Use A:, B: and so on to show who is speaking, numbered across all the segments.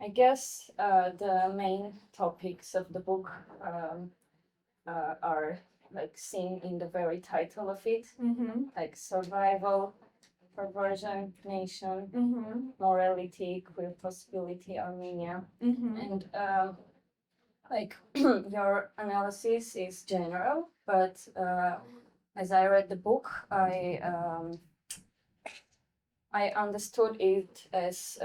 A: I guess the main topics of the book are like seen in the very title of it, like survival, perversion, nation, morality, queer possibility, Armenia, and like your analysis is general, but as I read the book, I understood it as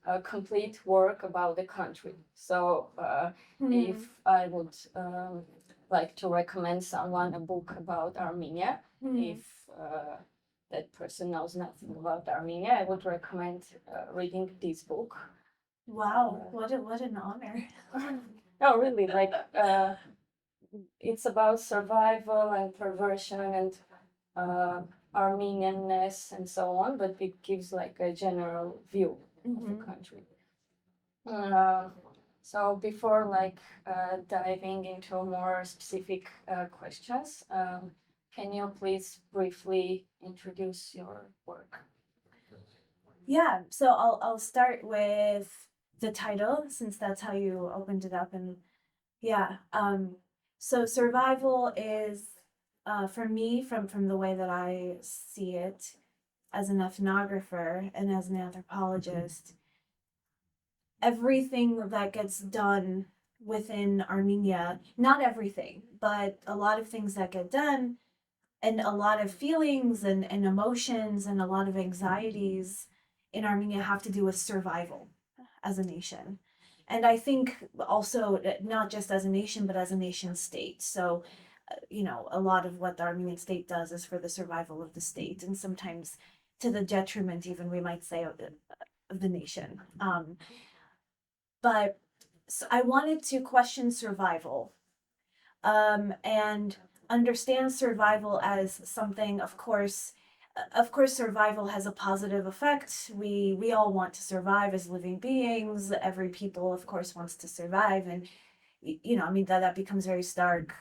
A: a complete work about the country. So if I would like to recommend someone a book about Armenia, if that person knows nothing about Armenia, I would recommend reading this book.
B: Wow, what an honor.
A: No, really, like it's about survival and perversion and Armenianness and so on, but it gives like a general view of the country. So before like diving into more specific questions, can you please briefly introduce your work?
B: Yeah, so I'll start with the title since that's how you opened it up, and yeah, so survival is for me, from the way that I see it as an ethnographer and as an anthropologist, everything that gets done within Armenia, not everything, but a lot of things that get done, and a lot of feelings and emotions and a lot of anxieties in Armenia have to do with survival as a nation. And I think also not just as a nation, but as a nation state. So, a lot of what the Armenian state does is for the survival of the state, and sometimes to the detriment, even we might say, of the nation. But so I wanted to question survival, and understand survival as something, of course survival has a positive effect. We all want to survive as living beings. Every people, of course, wants to survive, and I mean that becomes very stark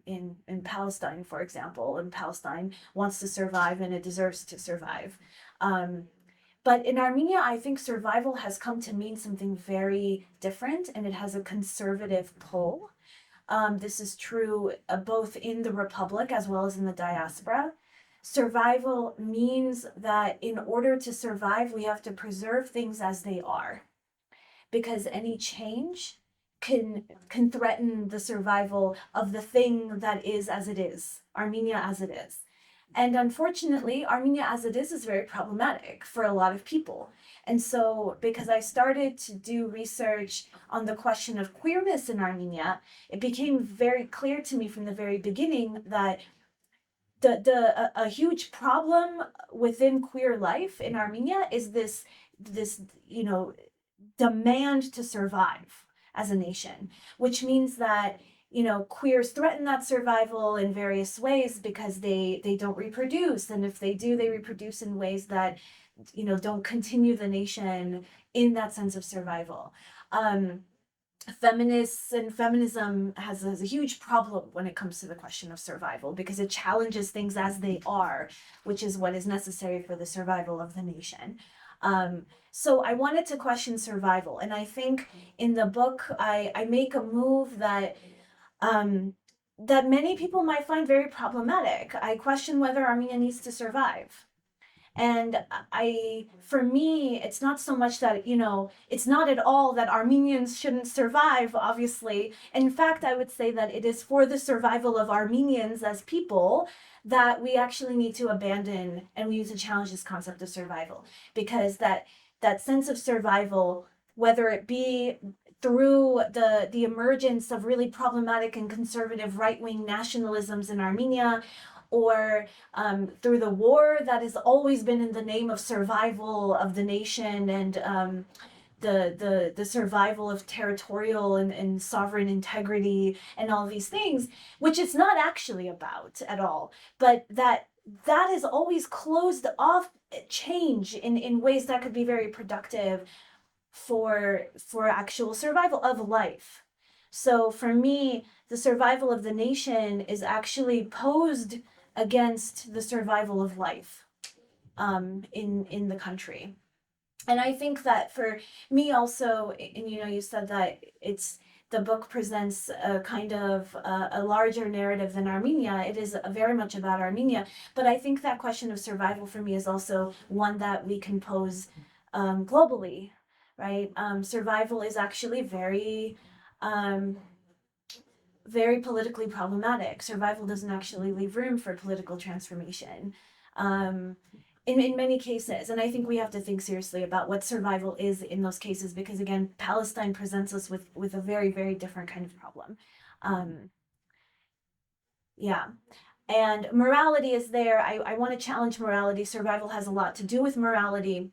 B: in Palestine, for example. And Palestine wants to survive, and it deserves to survive. But in Armenia, I think survival has come to mean something very different, and it has a conservative pull. This is true both in the Republic as well as in the diaspora. Survival means that in order to survive, we have to preserve things as they are, because any change can threaten the survival of the thing that is as it is, Armenia as it is. And unfortunately, Armenia as it is very problematic for a lot of people. And so, because I started to do research on the question of queerness in Armenia, it became very clear to me from the very beginning that a huge problem within queer life in Armenia is this demand to survive as a nation, which means that queers threaten that survival in various ways because they don't reproduce, and if they do, they reproduce in ways that don't continue the nation in that sense of survival. Feminists and feminism has a huge problem when it comes to the question of survival, because it challenges things as they are, which is what is necessary for the survival of the nation. So I wanted to question survival, and I think in the book I make a move that that many people might find very problematic. I question whether Armenia needs to survive. And for me, it's not so much that, it's not at all that Armenians shouldn't survive, obviously. In fact, I would say that it is for the survival of Armenians as people that we actually need to abandon, and we need to challenge this concept of survival. Because that sense of survival, whether it be through the emergence of really problematic and conservative right-wing nationalisms in Armenia, or through the war that has always been in the name of survival of the nation, and the survival of territorial and sovereign integrity and all these things, which it's not actually about at all, but that has always closed off change in ways that could be very productive for actual survival of life. So for me, the survival of the nation is actually posed against the survival of life in the country. And I think that for me also, and you said that the book presents a kind of a larger narrative than Armenia. It is very much about Armenia, but I think that question of survival for me is also one that we can pose globally, right? Survival is actually um, very politically problematic. Survival doesn't actually leave room for political transformation. Um, in many cases. And I think we have to think seriously about what survival is in those cases, because again, Palestine presents us with a very, very different kind of problem. Yeah. And morality is there. I want to challenge morality. Survival has a lot to do with morality,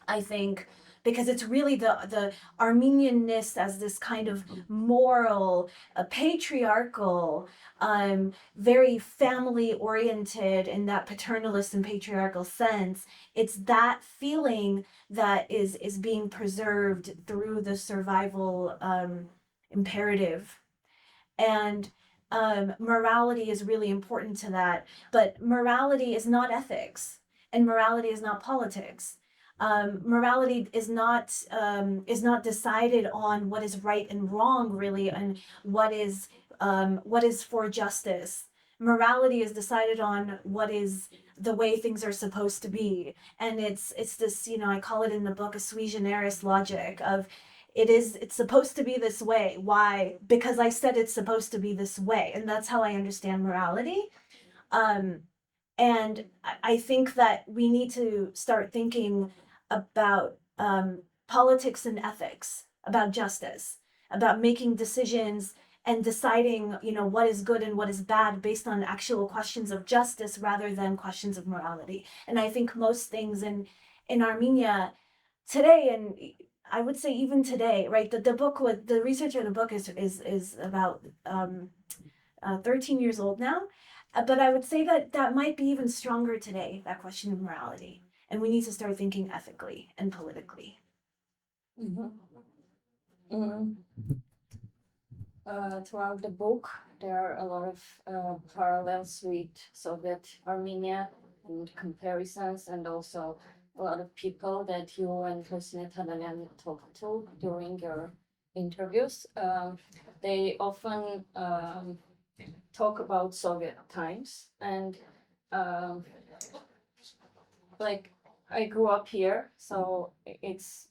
B: I think, because it's really the Armenianness as this kind of moral, patriarchal, very family oriented in that paternalist and patriarchal sense. It's that feeling that is being preserved through the survival imperative. And morality is really important to that. But morality is not ethics, and morality is not politics. Morality is not decided on what is right and wrong, really, and what is for justice. Morality is decided on what is the way things are supposed to be, and it's this, I call it in the book a sui generis logic of it's supposed to be this way. Why? Because I said it's supposed to be this way, and that's how I understand morality. Um, and I think that we need to start thinking about politics and ethics, about justice, about making decisions and deciding, what is good and what is bad based on actual questions of justice rather than questions of morality. And I think most things in Armenia today, and I would say even today, right? The book with the researcher in the book is about 13 years old now, but I would say that might be even stronger today. That question of morality, and we need to start thinking ethically and politically.
A: Mm-hmm. Mm. Throughout the book, there are a lot of parallels with Soviet Armenia and comparisons, and also a lot of people that you and Hosine Tadalian talked to during your interviews. They often talk about Soviet times, and um, like I grew up here, so it's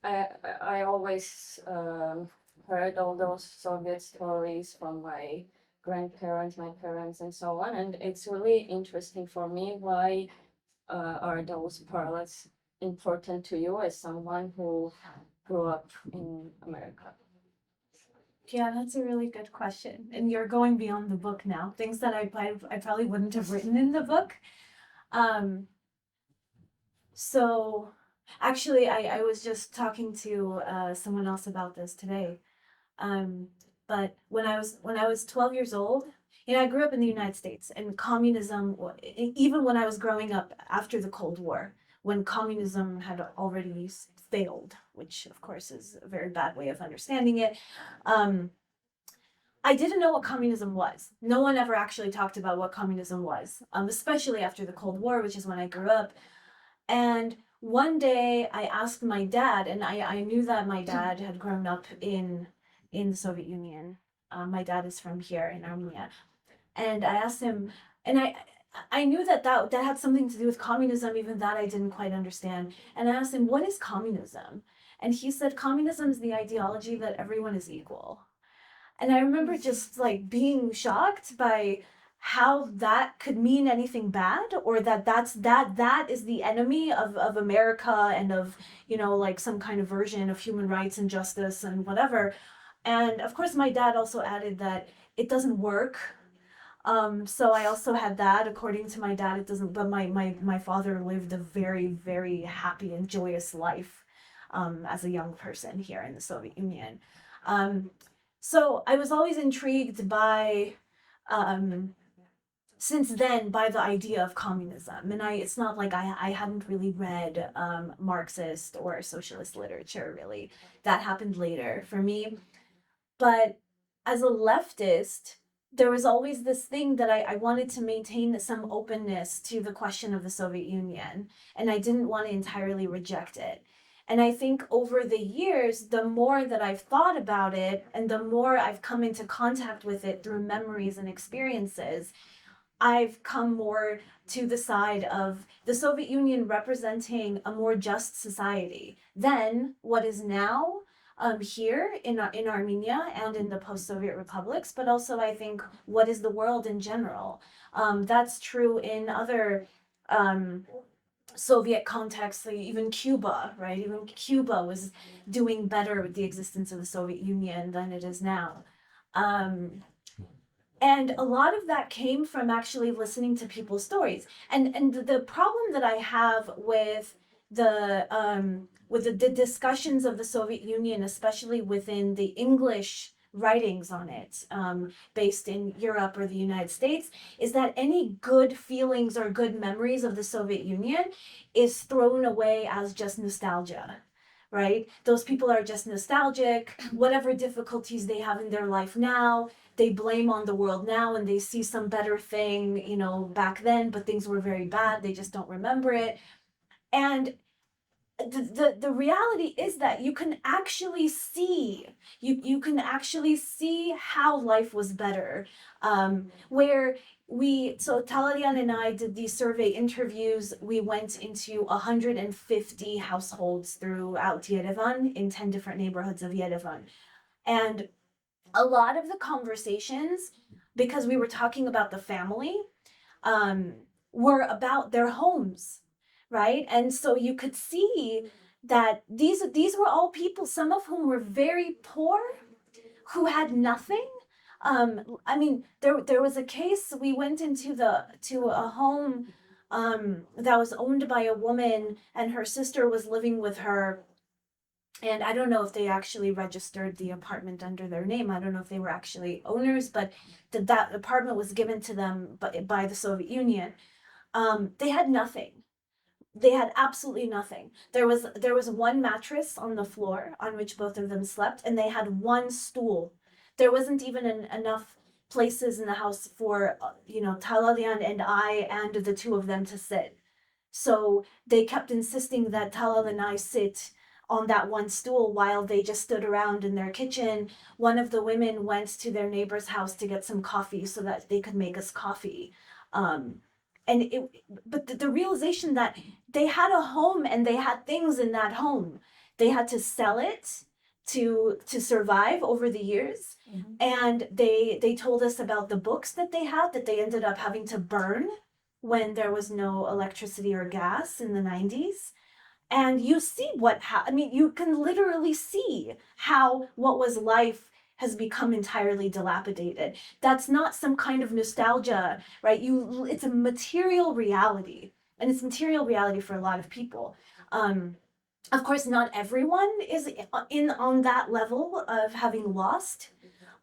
A: I always heard all those Soviet stories from my grandparents, my parents, and so on. And it's really interesting for me. Why are those parallels important to you as someone who grew up in America?
B: Yeah, that's a really good question. And you're going beyond the book now. Things that I probably wouldn't have written in the book. So actually, I was just talking to someone else about this today. But when I was 12 years old, I grew up in the United States, and communism, even when I was growing up after the Cold War, when communism had already failed, which of course is a very bad way of understanding it. I didn't know what communism was. No one ever actually talked about what communism was, especially after the Cold War, which is when I grew up. And one day I asked my dad, and I knew that my dad had grown up in the Soviet Union. My dad is from here in Armenia. And I asked him, and I knew that had something to do with communism, even that I didn't quite understand. And I asked him, what is communism? And he said, communism is the ideology that everyone is equal. And I remember just like being shocked by how that could mean anything bad, or that is the enemy of America and of, like some kind of version of human rights and justice and whatever. And of course my dad also added that it doesn't work. So I also had that. According to my dad, it doesn't, but my father lived a very, very happy and joyous life as a young person here in the Soviet Union. So I was always intrigued by, since then, by the idea of communism. And it's not like I hadn't really read Marxist or socialist literature, really. That happened later for me. But as a leftist, there was always this thing that I wanted to maintain some openness to the question of the Soviet Union, and I didn't want to entirely reject it. And I think over the years, the more that I've thought about it and the more I've come into contact with it through memories and experiences, I've come more to the side of the Soviet Union representing a more just society than what is now here in Armenia and in the post-Soviet republics, but also I think what is the world in general. That's true in other Soviet contexts, like even Cuba, right? Even Cuba was doing better with the existence of the Soviet Union than it is now. And a lot of that came from actually listening to people's stories. And the problem that I have with the discussions of the Soviet Union, especially within the English writings on it, based in Europe or the United States, is that any good feelings or good memories of the Soviet Union is thrown away as just nostalgia. Right? Those people are just nostalgic. Whatever difficulties they have in their life now, they blame on the world now, and they see some better thing, you know, back then, but things were very bad. They just don't remember it. And the reality is that you can actually see you can actually see how life was better, where so Talalian and I did these survey interviews. We went into 150 households throughout Yerevan in 10 different neighborhoods of Yerevan, and a lot of the conversations, because we were talking about the family, were about their homes, right? And so you could see that these were all people, some of whom were very poor, who had nothing. I mean, there was a case. We went into to a home that was owned by a woman, and her sister was living with her. And I don't know if they actually registered the apartment under their name. I don't know if they were actually owners, but that apartment was given to them by the Soviet Union. They had nothing. They had absolutely nothing. There was one mattress on the floor on which both of them slept, and they had one stool. There wasn't even enough places in the house for Talalian and I and the two of them to sit. So they kept insisting that Talal and I sit on that one stool while they just stood around in their kitchen. One of the women went to their neighbor's house to get some coffee so that they could make us coffee. But the realization that they had a home and they had things in that home. They had to sell it to survive over the years. Mm-hmm. And they told us about the books that they had that they ended up having to burn when there was no electricity or gas in the 90s. And you see you can literally see how what was life has become entirely dilapidated. That's not some kind of nostalgia, right? It's a material reality, and it's material reality for a lot of people. Of course, not everyone is on that level of having lost.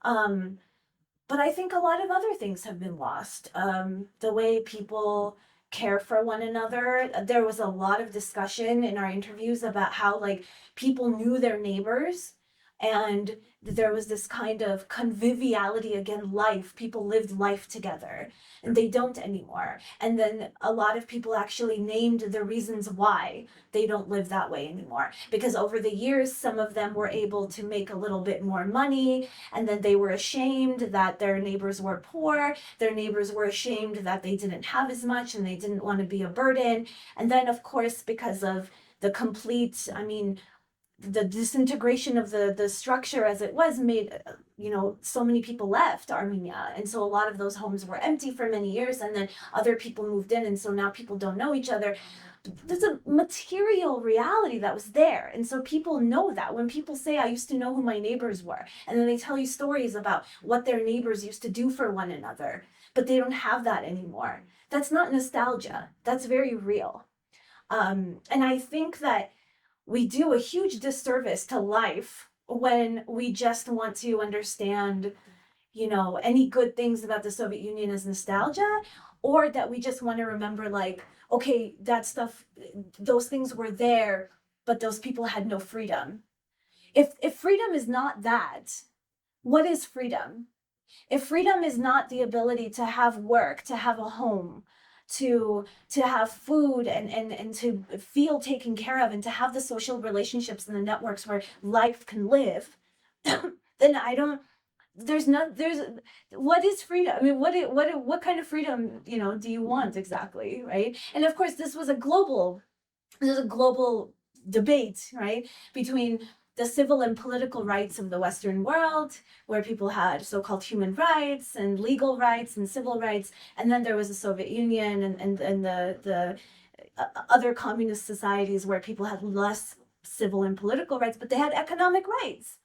B: But I think a lot of other things have been lost. The way people care for one another. There was a lot of discussion in our interviews about how people knew their neighbors, and there was this kind of conviviality again, life. People lived life together, and they don't anymore. And then a lot of people actually named the reasons why they don't live that way anymore. Because over the years, some of them were able to make a little bit more money, and then they were ashamed that their neighbors were poor. Their neighbors were ashamed that they didn't have as much, and they didn't want to be a burden. And then, of course, because of the complete, the disintegration of the structure as it was made, so many people left Armenia, and so a lot of those homes were empty for many years, and then other people moved in, and so now people don't know each other. There's a material reality that was there, and so people know that. When people say, I used to know who my neighbors were, and then they tell you stories about what their neighbors used to do for one another, but they don't have that anymore. That's not nostalgia. That's very real. And I think that we do a huge disservice to life when we just want to understand, any good things about the Soviet Union as nostalgia, or that we just want to remember, okay, that stuff, those things were there, but those people had no freedom. If freedom is not that, what is freedom? If freedom is not the ability to have work, to have a home, to have food and to feel taken care of, and to have the social relationships and the networks where life can live, then I don't, there's what is freedom? I mean, what kind of freedom, do you want exactly, right? And of course this was a global debate, right, between the civil and political rights of the Western world, where people had so-called human rights and legal rights and civil rights, and then there was the Soviet Union and the other communist societies where people had less civil and political rights, but they had economic rights.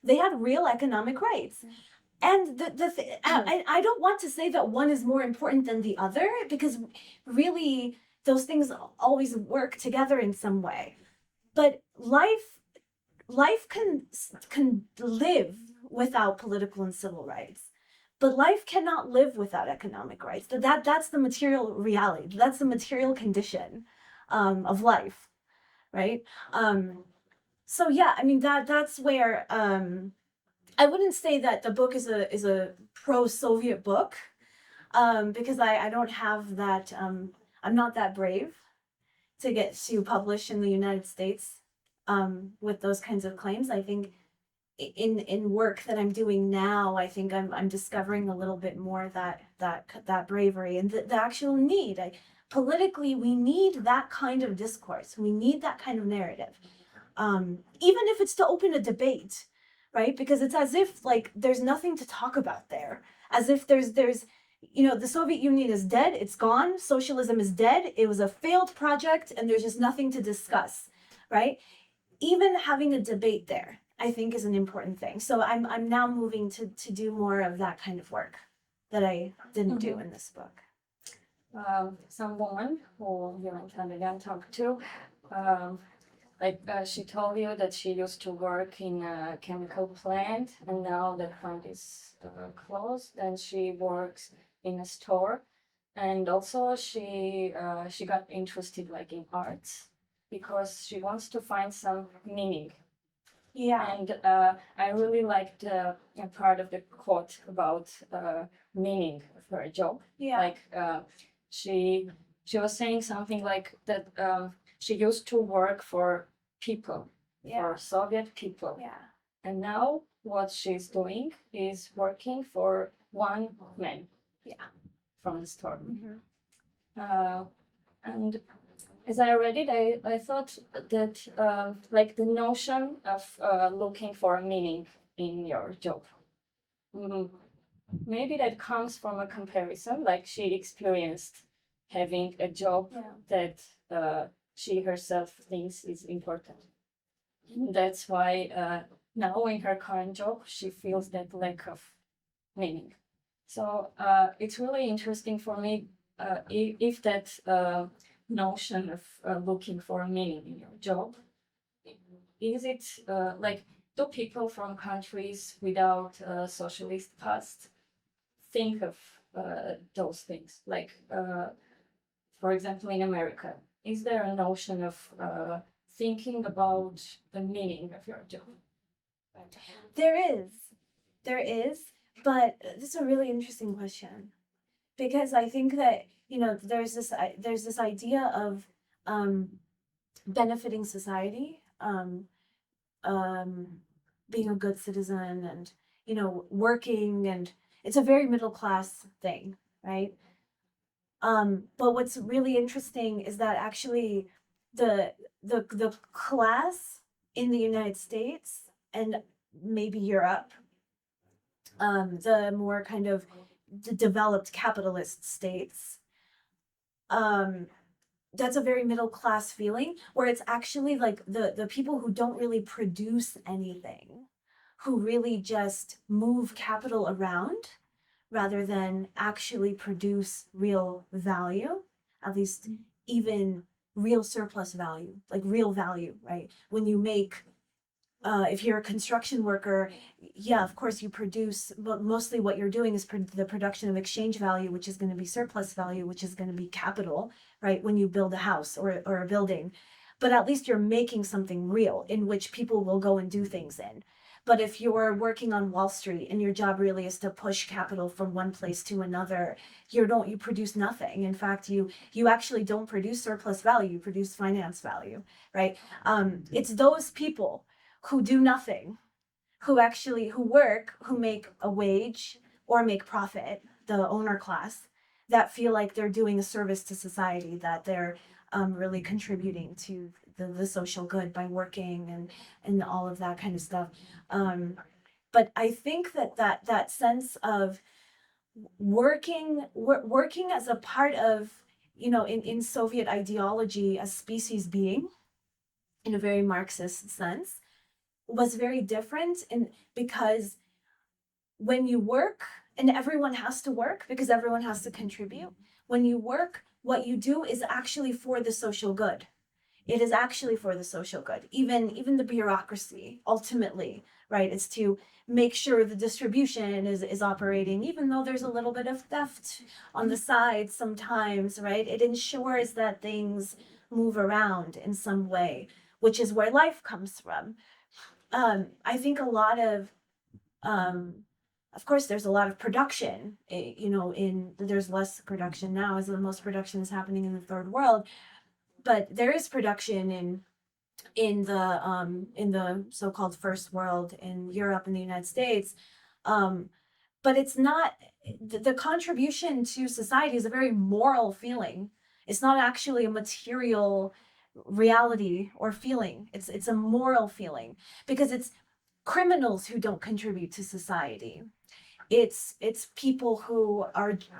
B: They had real economic rights. And I don't want to say that one is more important than the other, because really those things always work together in some way. But life can live without political and civil rights, but life cannot live without economic rights. That's the material reality. That's the material condition of life, right? So yeah, I mean that's where I wouldn't say that the book is a pro-Soviet book, because I don't have that. I'm not that brave to get to publish in the United States with those kinds of claims. I think in work that I'm doing now, I think I'm discovering a little bit more that bravery and the actual need. Politically, we need that kind of discourse. We need that kind of narrative, even if it's to open a debate, right? Because it's as if like there's nothing to talk about there, as if there's the Soviet Union is dead, it's gone, socialism is dead, it was a failed project, and there's just nothing to discuss, right? Even having a debate there, I think, is an important thing. So I'm now moving to do more of that kind of work that I didn't do in this book.
A: Some woman who you and Shirinian talked to, she told you that she used to work in a chemical plant, and now the plant is closed, and she works in a store. And also she got interested like in arts, because she wants to find some meaning.
B: Yeah.
A: And I really liked a part of the quote about meaning of her job.
B: Yeah.
A: Like she was saying something like that she used to work for people, for Soviet people.
B: Yeah.
A: And now what she's doing is working for one man.
B: Yeah.
A: From the store.
B: Mm-hmm.
A: And as I read it, I thought that like the notion of looking for a meaning in your job, maybe that comes from a comparison, like she experienced having a job that she herself thinks is important. That's why now in her current job, she feels that lack of meaning. So it's really interesting for me if that notion of looking for a meaning in your job, is it like, do people from countries without socialist past think of those things? Like, for example, in America, is there a notion of thinking about the meaning of your job?
B: There is, but this is a really interesting question, because I think that there's this idea of benefiting society, being a good citizen, and working, and it's a very middle class thing, right? But what's really interesting is that actually the class in the United States and maybe Europe, the more kind of the developed capitalist states, that's a very middle class feeling, where it's actually like the people who don't really produce anything, who really just move capital around rather than actually produce real value, at least even real surplus value, like real value, right? When you make if you're a construction worker, yeah, of course you produce, but mostly what you're doing is the production of exchange value, which is going to be surplus value, which is going to be capital, right? When you build a house or a building, but at least you're making something real in which people will go and do things in. But if you're working on Wall Street and your job really is to push capital from one place to another, you produce nothing. In fact, you actually don't produce surplus value, you produce finance value, right? It's those people who do nothing, who work, who make a wage or make profit, the owner class, that feel like they're doing a service to society, that they're really contributing to the social good by working and all of that kind of stuff. But I think that sense of working as a part of, in Soviet ideology, as species being, in a very Marxist sense, was very different, because when you work, and everyone has to work because everyone has to contribute, when you work, what you do is actually for the social good. It is actually for the social good. Even the bureaucracy, ultimately, right? It's to make sure the distribution is operating, even though there's a little bit of theft on the side sometimes, right? It ensures that things move around in some way, which is where life comes from. I think a lot of course, there's a lot of production, there's less production now, as the most production is happening in the third world, but there is production in the so-called first world, in Europe and the United States. But it's not, the contribution to society is a very moral feeling. It's not actually a material reality or feeling. It's a moral feeling, because it's criminals who don't contribute to society. It's people who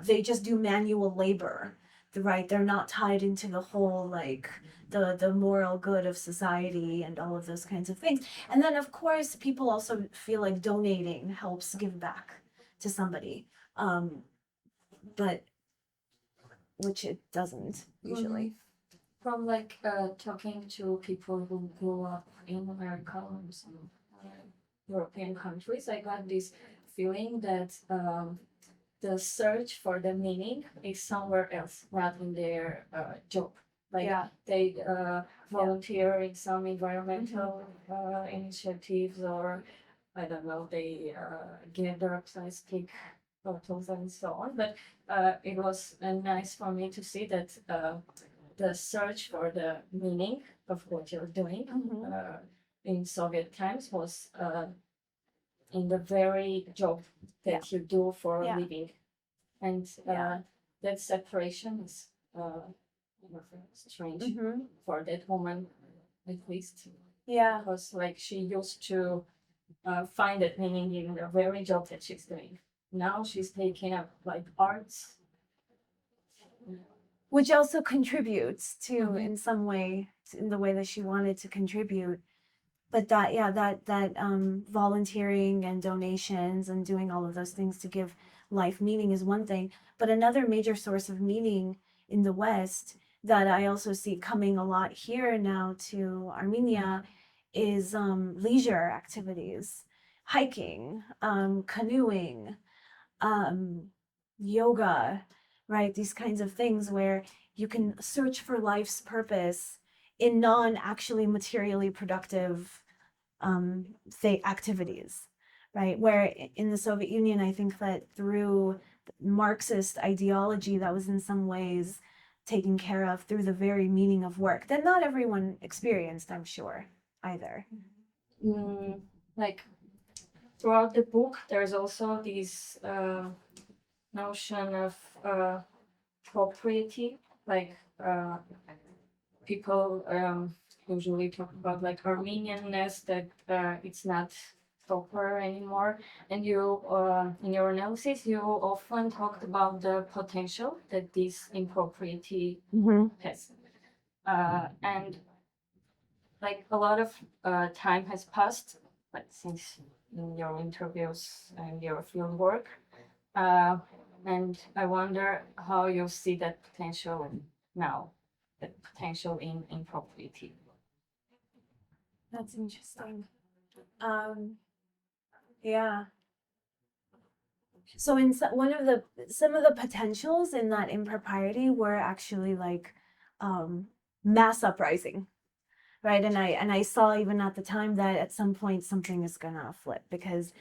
B: they just do manual labor, right? They're not tied into the whole, like, the moral good of society and all of those kinds of things. And then of course people also feel like donating helps give back to somebody, but which it doesn't usually.
A: From talking to people who grew up in America or some European countries, I got this feeling that the search for the meaning is somewhere else, not in their job. They volunteer in some environmental initiatives, or I don't know, they gather plastic bottles and so on. But it was nice for me to see that the search for the meaning of what you're doing in Soviet times was in the very job that you do for a living. And that separation is strange for that woman, at least.
B: Yeah.
A: Because she used to find that meaning in the very job that she's doing. Now she's taking up arts,
B: which also contributes to, in some way, in the way that she wanted to contribute. But that volunteering and donations and doing all of those things to give life meaning is one thing. But another major source of meaning in the West that I also see coming a lot here now to Armenia is leisure activities, hiking, canoeing, yoga, right? These kinds of things where you can search for life's purpose in non-actually materially productive activities, right? Where in the Soviet Union, I think that through Marxist ideology, that was in some ways taken care of through the very meaning of work that not everyone experienced, I'm sure, either.
A: Throughout the book, there's also this notion of propriety, people usually talk about Armenianness, that it's not proper anymore. And you, in your analysis, you often talked about the potential that this impropriety has. And a lot of time has passed, since in your interviews and your field work. And I wonder how you see that potential now, the potential in impropriety.
B: That's interesting. Yeah. So in some of the potentials in that impropriety were actually mass uprising, right? And I saw even at the time that at some point something is gonna flip, because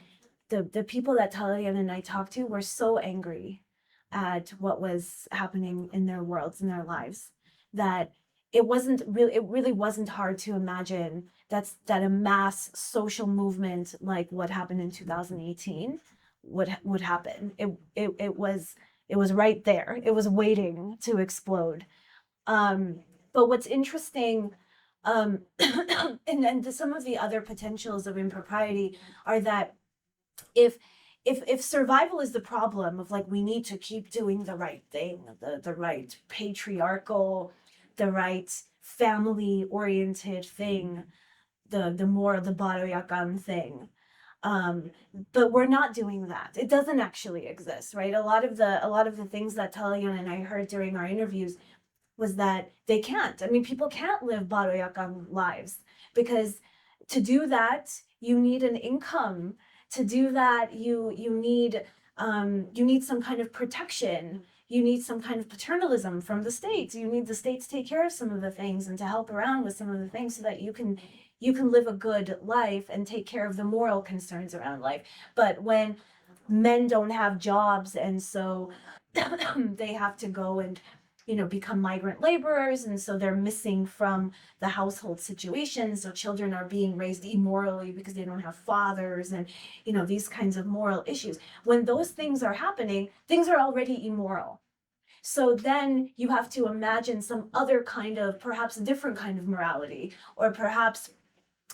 B: the people that Talian and I talked to were so angry at what was happening in their worlds, in their lives, that it really wasn't hard to imagine that a mass social movement like what happened in 2018 would happen. It was right there. It was waiting to explode. But what's interesting, and some of the other potentials of impropriety are that if if survival is the problem of like we need to keep doing the right thing, the right patriarchal, the right family oriented thing, the more the baroyakan thing, um but we're not doing that. It doesn't actually exist, right? A lot of the things that Talian and I heard during our interviews was that they can't. I mean, people can't live baroyakan lives, because to do that, you need an income. To do that, you need some kind of protection. You need some kind of paternalism from the states. You need the states to take care of some of the things and to help around with some of the things so that you can live a good life and take care of the moral concerns around life. But when men don't have jobs, and so they have to go and become migrant laborers, and so they're missing from the household situation, so children are being raised immorally because they don't have fathers, and these kinds of moral issues. When those things are happening, things are already immoral. So then you have to imagine some other kind of, perhaps a different kind of morality, or perhaps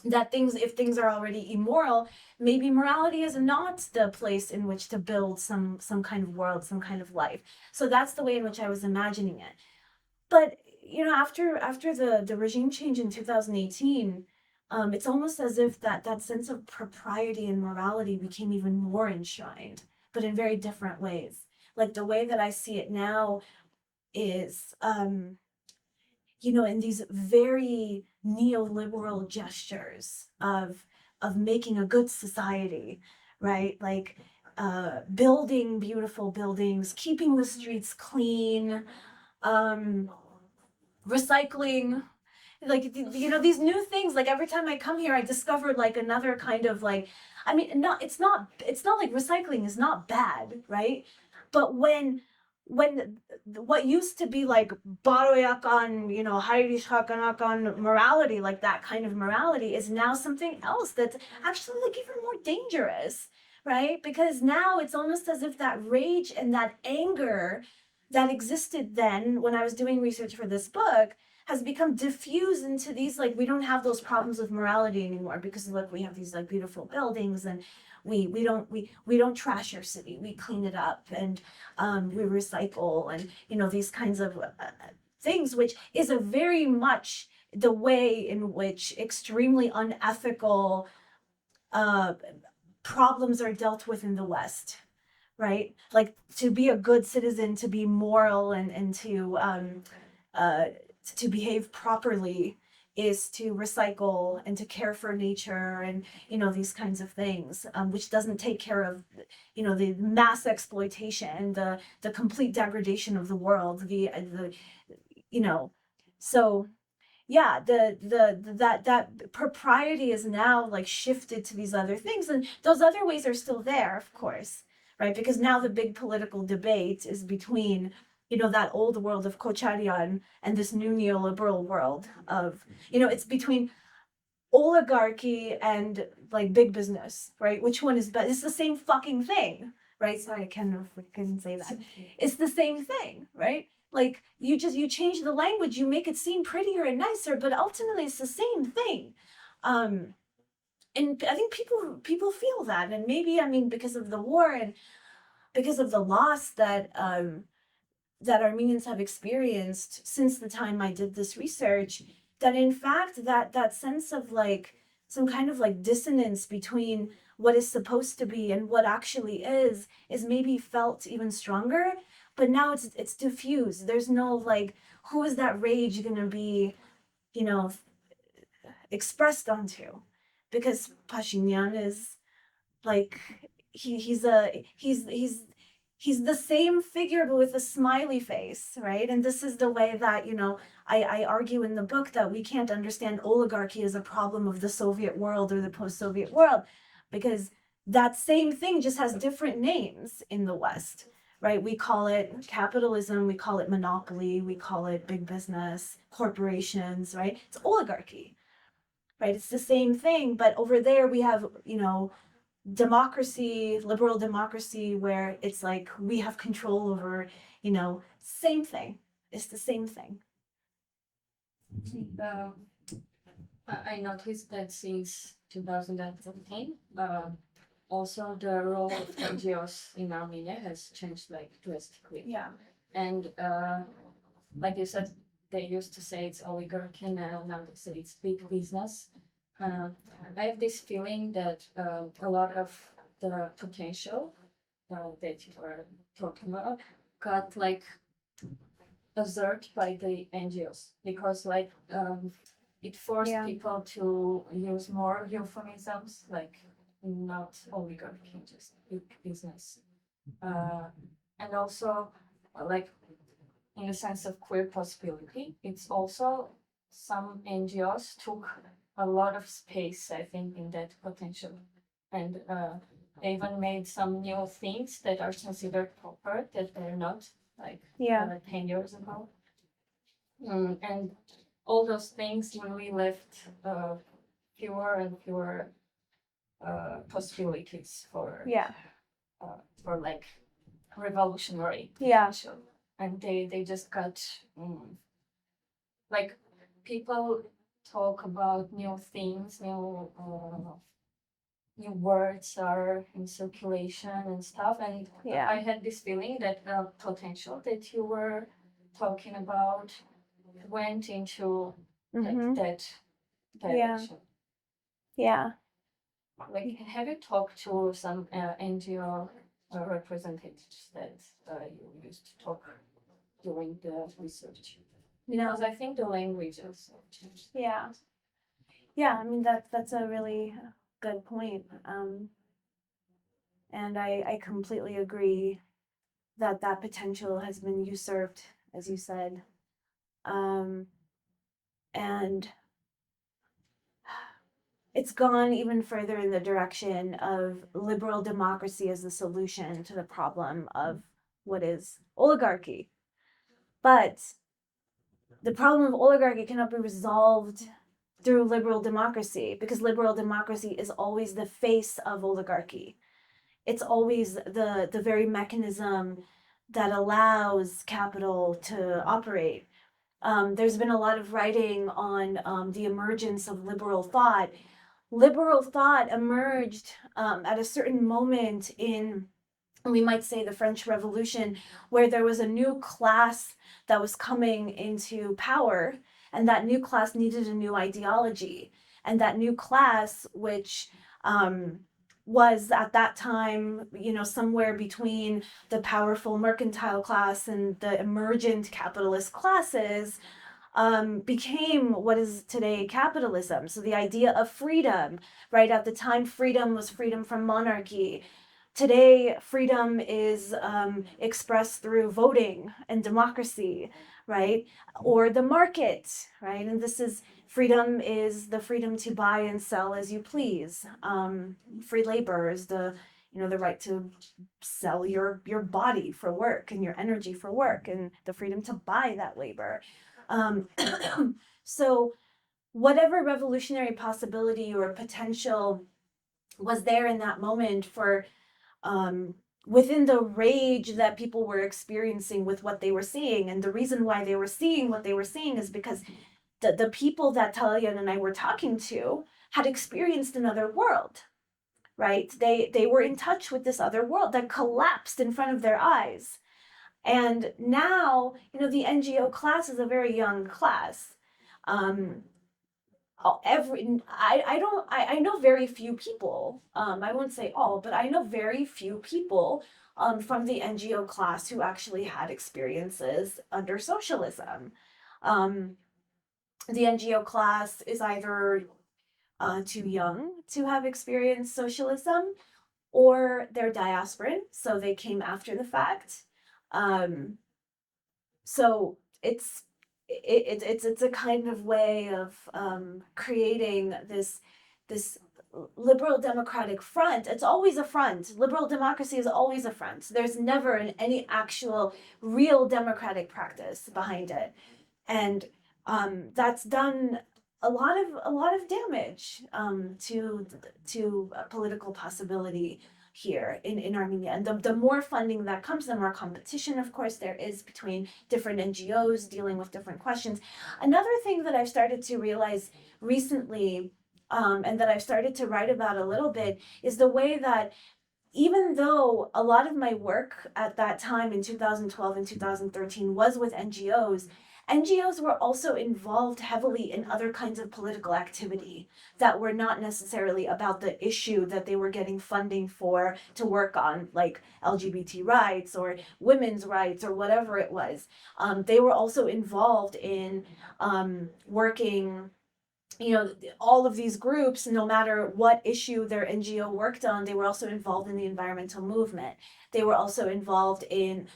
B: that if things are already immoral, maybe morality is not the place in which to build some kind of world, some kind of life. So that's the way in which I was imagining it. But after the regime change in 2018, it's almost as if that sense of propriety and morality became even more enshrined, but in very different ways. Like the way that I see it now is in these very neoliberal gestures of making a good society, right? Like building beautiful buildings, keeping the streets clean, um, recycling, like these new things. Like every time I come here, I discover like another kind of like, I mean, it's not like recycling is not bad, right? But when what used to be like baroyakan, hayrish hakanakan morality, like that kind of morality, is now something else that's actually like even more dangerous, right? Because now it's almost as if that rage and that anger that existed then when I was doing research for this book has become diffused into these, like, we don't have those problems with morality anymore, because look, we have these like beautiful buildings, and we don't trash our city, we clean it up, and we recycle, and these kinds of things, which is a very much the way in which extremely unethical uh, problems are dealt with in the West, right? Like to be a good citizen, to be moral, and to behave properly is to recycle and to care for nature, and these kinds of things, which doesn't take care of the mass exploitation, the complete degradation of the world, the so yeah, that propriety is now like shifted to these other things, and those other ways are still there, of course, right? Because now the big political debate is between that old world of Kocharian and this new neoliberal world of it's between oligarchy and like big business, right? Which one is better? It's the same fucking thing, right? Sorry, I couldn't say that. It's the same thing, right? Like you change the language, you make it seem prettier and nicer, but ultimately it's the same thing. Um, and I think people feel that, and maybe, I mean, because of the war and because of the loss that Armenians have experienced since the time I did this research, that in fact that sense of like some kind of like dissonance between what is supposed to be and what actually is maybe felt even stronger. But now it's diffused. There's no like, who is that rage gonna be, you know, expressed onto? Because Pashinyan is like he's he's the same figure but with a smiley face, right? And this is the way that, I argue in the book that we can't understand oligarchy as a problem of the Soviet world or the post-Soviet world, because that same thing just has different names in the West, right? We call it capitalism, we call it monopoly, we call it big business, corporations, right? It's oligarchy, right? It's the same thing, but over there we have, democracy, liberal democracy, where it's like we have control over, same thing. It's the same thing.
A: Uh, I noticed that since 2013, also the role of NGOs in Armenia has changed like drastically.
B: Yeah.
A: And like you said, they used to say it's oligarchy, now they say it's big business. I have this feeling that a lot of the potential that you were talking about got like observed by the NGOs, because like it forced
B: Yeah.
A: people to use more euphemisms, like not oligarchy, just big business, and also like in the sense of queer possibility. It's also some NGOs took a lot of space, I think, in that potential, and they even made some new things that are considered proper that they're not, like
B: Yeah.
A: 10 years ago. And all those things really left fewer and fewer possibilities
B: Yeah.
A: for like revolutionary
B: Yeah.
A: potential. And they just got like people talk about new things, new words are in circulation and stuff. And
B: Yeah.
A: I had this feeling that the potential that you were talking about went into like
B: Mhm.
A: that
B: Yeah.
A: direction.
B: Yeah.
A: Like, have you talked to some NGO representatives that you used to talk during the research? Because I think the language also changed.
B: Yeah. Yeah, I mean that's a really good point. And I completely agree that that potential has been usurped, as you said. And it's gone even further in the direction of liberal democracy as the solution to the problem of what is oligarchy. But the problem of oligarchy cannot be resolved through liberal democracy, because liberal democracy is always the face of oligarchy. It's always the very mechanism that allows capital to operate. There's been a lot of writing on the emergence of liberal thought. Liberal thought emerged at a certain moment in, we might say, the French Revolution, where there was a new class that was coming into power, and that new class needed a new ideology. And that new class, which was at that time, somewhere between the powerful mercantile class and the emergent capitalist classes, became what is today capitalism. So the idea of freedom, right? At the time, freedom was freedom from monarchy. Today, freedom is expressed through voting and democracy, right? Or the market, right? And this is freedom is the freedom to buy and sell as you please. Free labor is the right to sell your body for work and your energy for work, and the freedom to buy that labor. So whatever revolutionary possibility or potential was there in that moment for within the rage that people were experiencing with what they were seeing. And the reason why they were seeing what they were seeing is because the people that Talian and I were talking to had experienced another world, right? They were in touch with this other world that collapsed in front of their eyes. And now, the NGO class is a very young class. I know very few people, I won't say all, but I know very few people from the NGO class who actually had experiences under socialism. The NGO class is either too young to have experienced socialism, or they're diasporan, so they came after the fact. So it's a kind of way of creating this liberal democratic front. It's always a front. Liberal democracy is always a front. There's never any actual real democratic practice behind it, and that's done a lot of damage to political possibility here in Armenia. And the more funding that comes, the more competition, of course, there is between different NGOs dealing with different questions. Another thing that I've started to realize recently, and that I've started to write about a little bit, is the way that even though a lot of my work at that time in 2012 and 2013 was with NGOs, NGOs were also involved heavily in other kinds of political activity that were not necessarily about the issue that they were getting funding for to work on, like LGBT rights or women's rights or whatever it was. They were also involved in working, all of these groups, no matter what issue their NGO worked on, they were also involved in the environmental movement. They were also involved in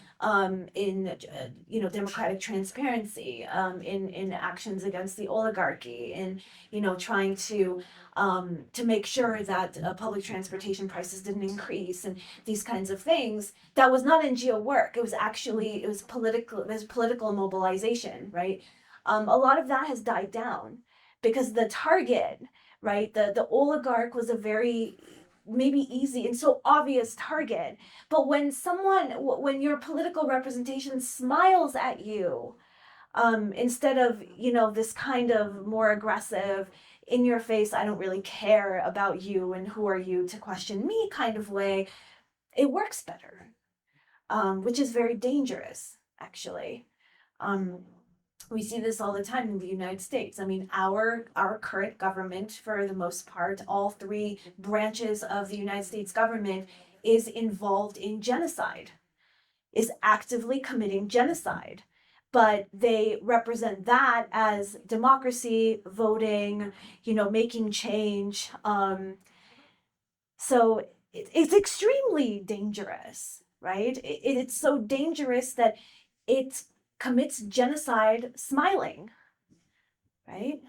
B: democratic transparency, in actions against the oligarchy, in trying to make sure that public transportation prices didn't increase, and these kinds of things. That was not NGO work. It was political mobilization, right? A lot of that has died down, because the target, right, the oligarch was a very maybe easy and so obvious target. But when your political representation smiles at you, instead of this kind of more aggressive, in your face, I don't really care about you and who are you to question me kind of way, it works better, which is very dangerous, actually. We see this all the time in the United States. I mean, our current government, for the most part, all three branches of the United States government, is involved in genocide, is actively committing genocide. But they represent that as democracy, voting, making change. So it's extremely dangerous, right? It's so dangerous that it commits genocide smiling, right?